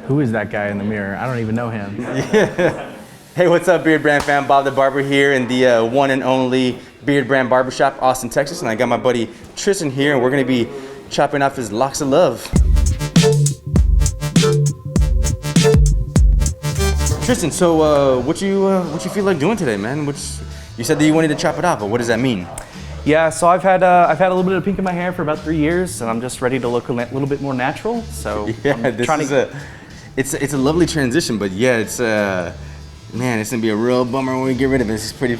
Who is that guy in the mirror? I don't even know him. Yeah. Hey, what's up, Beardbrand fam? Bob the Barber here in the one and only Beardbrand Barbershop, Austin, Texas. And I got my buddy Tristan here, and we're gonna be chopping off his locks of love. Tristan, so what you feel like doing today, man? You said that you wanted to chop it off, but what does that mean? Yeah, so I've had a little bit of pink in my hair for about 3 years, and I'm just ready to look a little bit more natural. So yeah, it's a lovely transition, but yeah, man, it's gonna be a real bummer when we get rid of it. This is pretty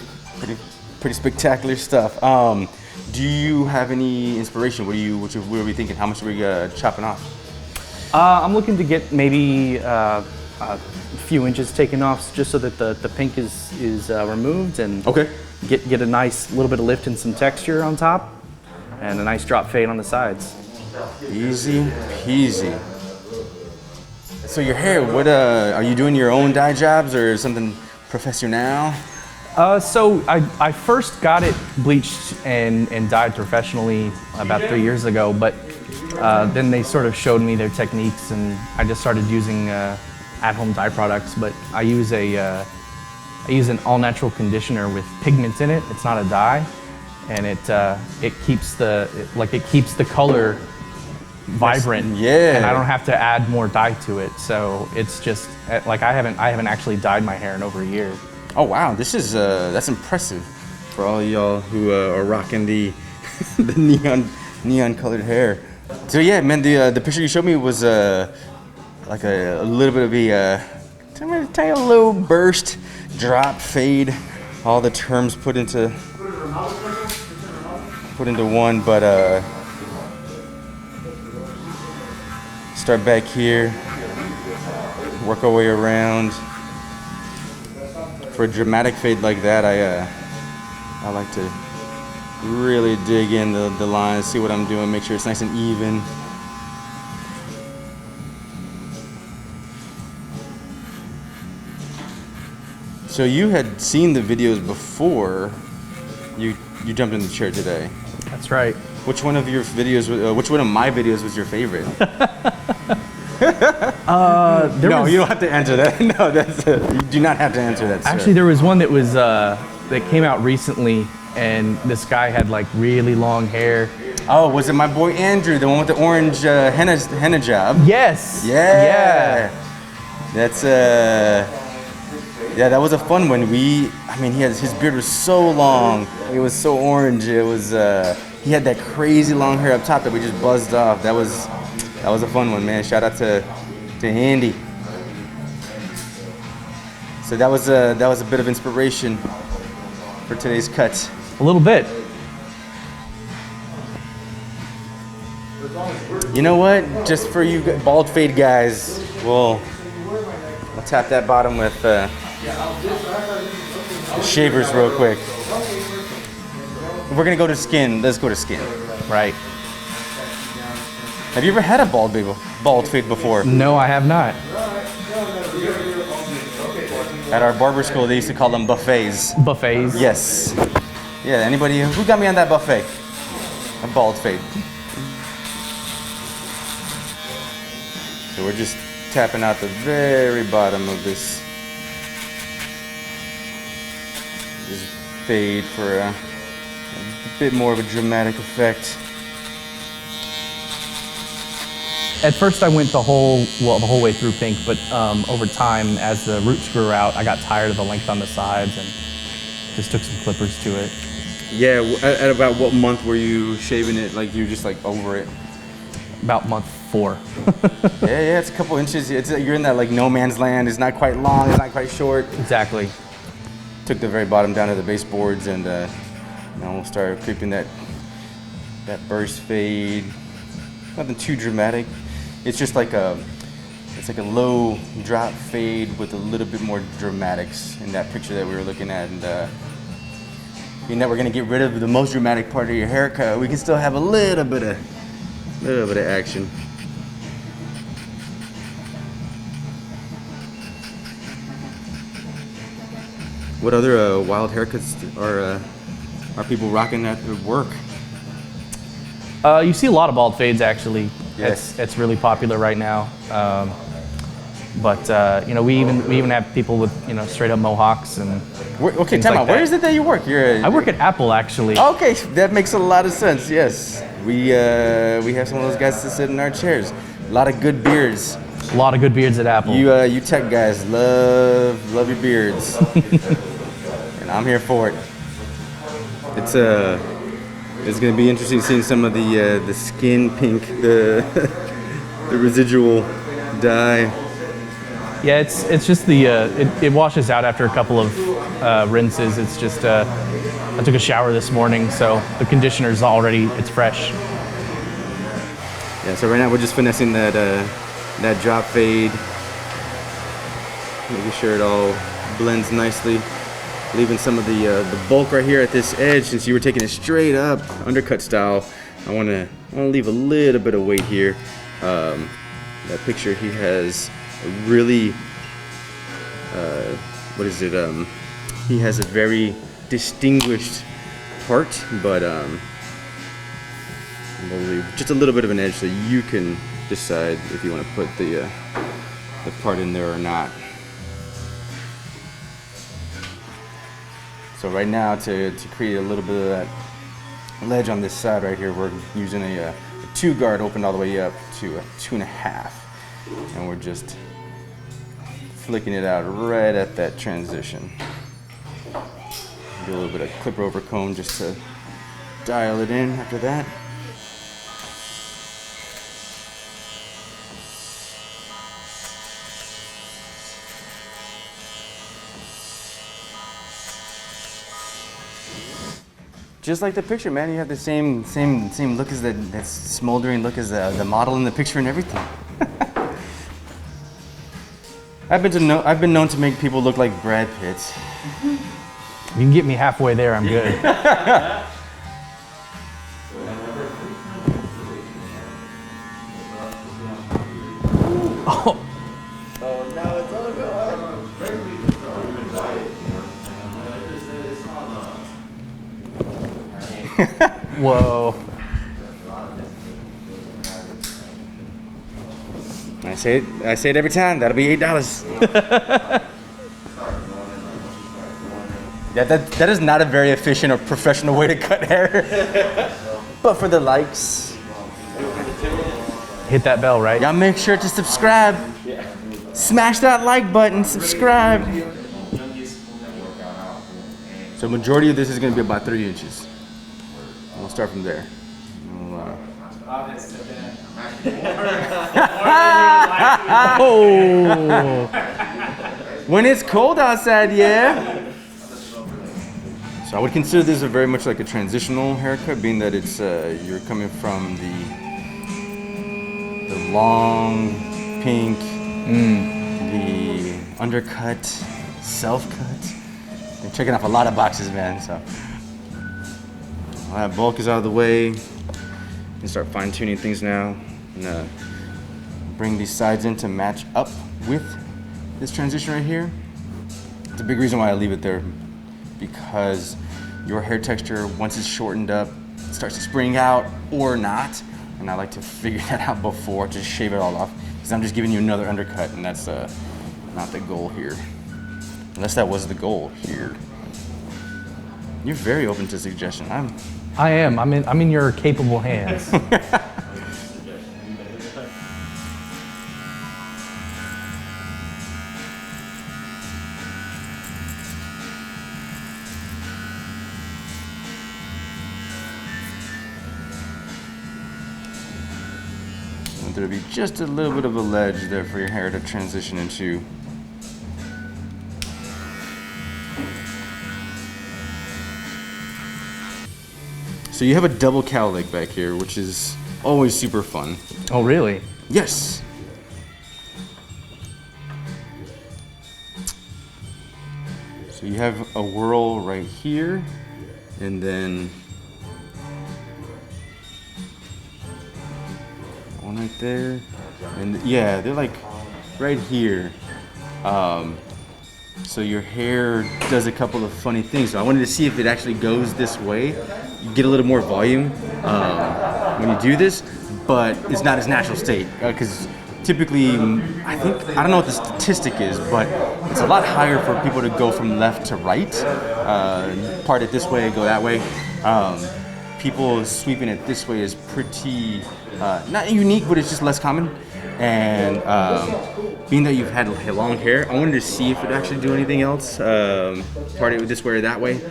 spectacular stuff. Do you have any inspiration? What are we thinking? How much are we chopping off? I'm looking to get maybe a few inches taken off, just so that the pink is removed, and okay, get a nice little bit of lift and some texture on top, and a nice drop fade on the sides. Easy peasy. So your hair, what are you doing your own dye jobs or something professional? So I first got it bleached and dyed professionally about 3 years ago, but then they sort of showed me their techniques, and I just started using at-home dye products. But I use an all-natural conditioner with pigments in it. It's not a dye, and it keeps the color vibrant. Yeah. And I don't have to add more dye to it. So it's just like I haven't actually dyed my hair in over a year. Oh wow, that's impressive for all y'all who are rocking the neon colored hair. So yeah, man, the picture you showed me was like a little bit of a tiny little burst, drop, fade, all the terms put into one, but start back here, work our way around. For a dramatic fade like that, I like to really dig in the lines, see what I'm doing, make sure it's nice and even. So you had seen the videos before you jumped in the chair today. That's right. Which one of your videos? Which one of my videos was your favorite? No, you don't have to answer that. No, you do not have to answer that, sir. Actually, there was one that was that came out recently, and this guy had like really long hair. Oh, was it my boy Andrew, the one with the orange henna job? Yes. Yeah. That's yeah, that was a fun one. His beard was so long. It was so orange. It was he had that crazy long hair up top that we just buzzed off. That was a fun one, man. Shout out to Andy. So that was a bit of inspiration for today's cut. A little bit. You know what? Just for you bald fade guys, we'll tap that bottom with shavers real quick. We're gonna go to skin. Let's go to skin. Right. Have you ever had a bald fade before? No, I have not. At our barber school, they used to call them buffets. Buffets? Yes. Yeah, anybody, who got me on that buffet? A bald fade. So we're just tapping out the very bottom of this fade for a bit more of a dramatic effect. At first I went the whole way through pink, but over time, as the roots grew out, I got tired of the length on the sides and just took some clippers to it. Yeah, at about what month were you shaving it? Like you were just like over it? About month 4. yeah, it's a couple inches. You're in that like no man's land. It's not quite long, it's not quite short. Exactly. Took the very bottom down to the baseboards, and we'll start creeping that burst fade. Nothing too dramatic. It's just like a low drop fade with a little bit more dramatics in that picture that we were looking at. And being that we're gonna get rid of the most dramatic part of your haircut, we can still have a little bit of action. What other wild haircuts are people rocking at work? You see a lot of bald fades, actually. Yes. It's really popular right now. But you know, we even have people with, you know, straight up mohawks and Okay, things tell me, like where that. is it that you work? I work at Apple, actually. Okay, that makes a lot of sense. Yes, we have some of those guys to sit in our chairs. A lot of good beards. A lot of good beards at Apple. You tech guys love your beards, and I'm here for it. It's gonna be interesting seeing some of the skin pink, the the residual dye. Yeah, it's just the it washes out after a couple of rinses. It's just I took a shower this morning, so the conditioner's already, it's fresh. Yeah, so right now we're just finessing that drop fade, making sure it all blends nicely, leaving some of the bulk right here at this edge. Since you were taking it straight up undercut style, I want to leave a little bit of weight here. That picture, he has a really he has a very distinguished part, but we'll leave just a little bit of an edge so you can decide if you want to put the part in there or not. So right now, to create a little bit of that ledge on this side right here, we're using a 2 guard opened all the way up to a 2.5, and we're just flicking it out right at that transition. Do a little bit of clipper over comb just to dial it in after that. Just like the picture, man, you have the same look as that smoldering look as the model in the picture and everything. I've been known to make people look like Brad Pitt. You can get me halfway there, I'm good. Oh. Oh, now it's all gone. Whoa. I say it every time. That'll be $8. Yeah, that is not a very efficient or professional way to cut hair. But for the likes, Hit that bell, right? y'all make sure to subscribe. Smash that like button, subscribe. So majority of this is going to be about 30 inches. We'll start from there. Oh. When it's cold outside, yeah. So I would consider this a very much like a transitional haircut, being that it's you're coming from the long pink, the undercut, self-cut. You're checking off a lot of boxes, man. So all that bulk is out of the way. And start fine-tuning things now. And bring these sides in to match up with this transition right here. It's a big reason why I leave it there, because your hair texture, once it's shortened up, starts to spring out or not. And I like to figure that out before, just shave it all off, because I'm just giving you another undercut, and that's not the goal here. Unless that was the goal here. You're very open to suggestion. I am. I'm in your capable hands. There'll be just a little bit of a ledge there for your hair to transition into. So you have a double cowlick back here, which is always super fun. Oh, really? Yes. So you have a whirl right here, and then one right there, and yeah, they're like right here. So your hair does a couple of funny things. So I wanted to see if it actually goes this way. You get a little more volume when you do this, but it's not its natural state. Because typically, I don't know what the statistic is, but it's a lot higher for people to go from left to right. Part it this way, go that way. People sweeping it this way is pretty, not unique, but it's just less common. And being that you've had long hair, I wanted to see if it actually do anything else. Part it this way or that way.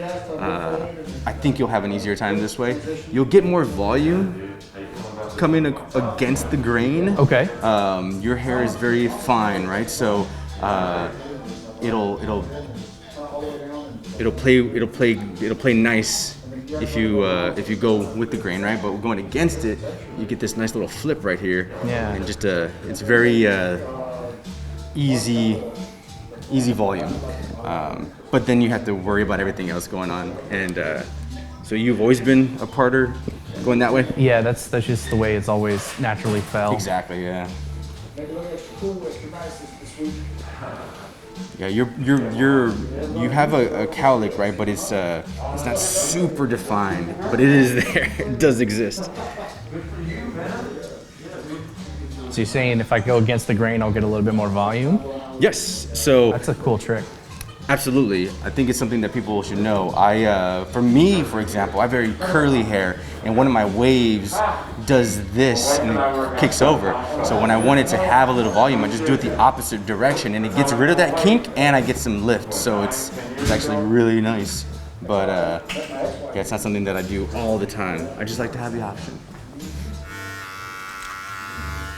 I think you'll have an easier time this way. You'll get more volume coming against the grain. Okay. Your hair is very fine, right? So it'll play nice if you go with the grain, right? But going against it, you get this nice little flip right here. Yeah. And just it's very easy volume. But then you have to worry about everything else going on. And so you've always been a parter going that way? Yeah, that's just the way it's always naturally fell. Exactly, yeah. Yeah, you have a cowlick, right? But it's not super defined, but it is there. It does exist. So you're saying if I go against the grain, I'll get a little bit more volume? Yes. So That's a cool trick. absolutely, I think it's something that people should know. For me, for example, I have very curly hair, and one of my waves does this and it kicks over. So when I want it to have a little volume, I just do it the opposite direction, and it gets rid of that kink, and I get some lift. So it's actually really nice. But yeah, it's not something that I do all the time. I just like to have the option.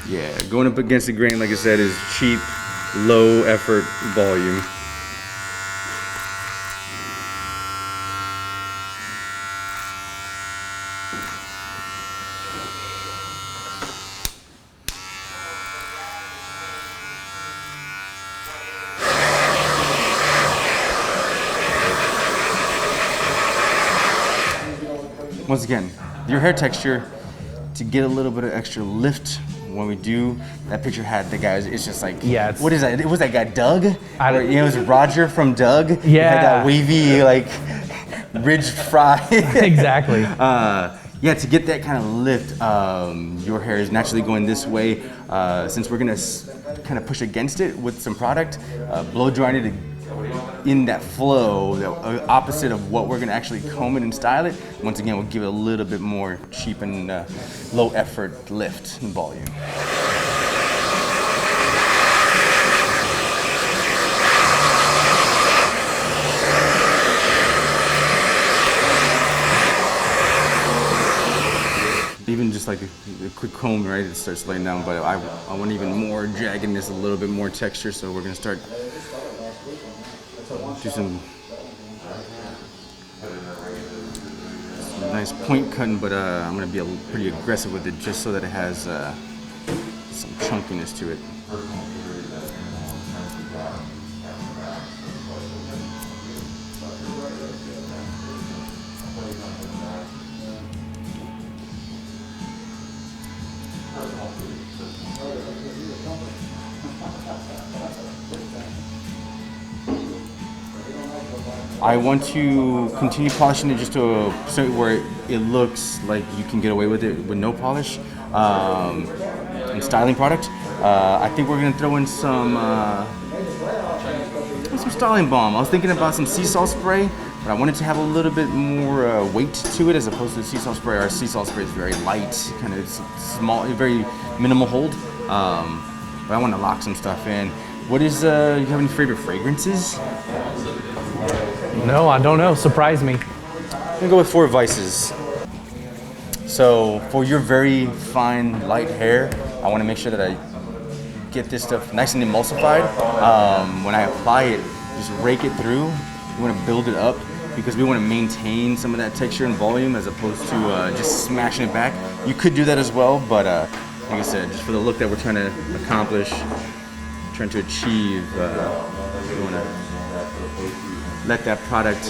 Yeah, going up against the grain, like I said, is cheap, low effort volume. Once again, your hair texture, to get a little bit of extra lift when we do, that picture had the guys, it's just like, yeah, what is that? Was that guy Doug? It was Roger from Doug. Yeah. He had that wavy, like, ridged fry. Exactly. Yeah, to get that kind of lift, your hair is naturally going this way. Since we're gonna kind of push against it with some product, blow drying it in that flow, the opposite of what we're gonna actually comb it and style it. Once again, we'll give it a little bit more cheap and low effort lift and volume. Even just like a quick comb, right, it starts laying down, but I want even more jaggedness, a little bit more texture, so we're gonna start do some nice point cutting, but I'm gonna be pretty aggressive with it just so that it has some chunkiness to it. I want to continue polishing it just to a point where it looks like you can get away with it with no polish and styling product. I think we're gonna throw in some styling balm. I was thinking about some sea salt spray, but I wanted to have a little bit more weight to it as opposed to the sea salt spray. Our sea salt spray is very light, kind of small, very minimal hold. But I want to lock some stuff in. What is, you have any favorite fragrances? No, I don't know. Surprise me. I'm gonna go with 4 Vices. So for your very fine, light hair, I want to make sure that I get this stuff nice and emulsified. When I apply it, just rake it through. You want to build it up because we want to maintain some of that texture and volume as opposed to just smashing it back. You could do that as well, but like I said, just for the look that we're trying to accomplish, trying to achieve, we want to let that product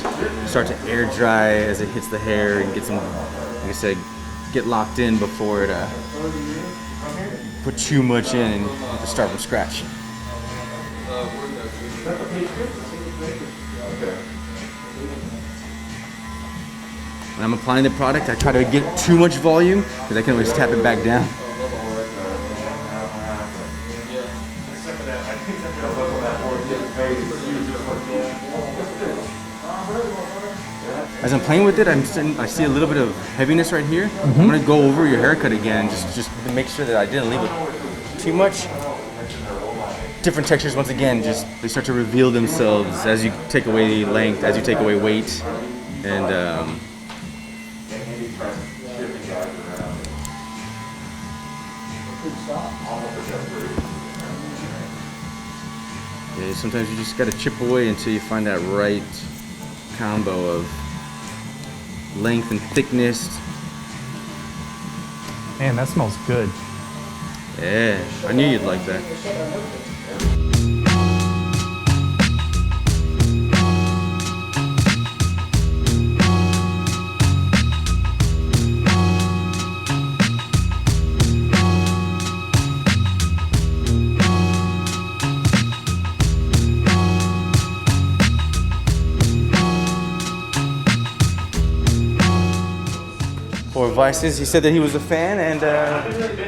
start to air dry as it hits the hair and get some, like I said, get locked in before it put too much in and have to start from scratch. When I'm applying the product, I try to get too much volume because I can always tap it back down. As I'm playing with it, I see a little bit of heaviness right here. I'm gonna go over your haircut again, just to make sure that I didn't leave it too much. Different textures, once again, they start to reveal themselves as you take away length, as you take away weight, and yeah, sometimes you just gotta chip away until you find that right combo of length and thickness. Man, that smells good. Yeah, I knew you'd like that. For vices, he said that he was a fan, and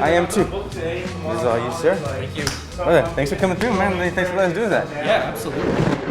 I am too. This is all you, sir. Thank you. Okay, thanks for coming through, man. Thanks for letting us do that. Yeah, absolutely.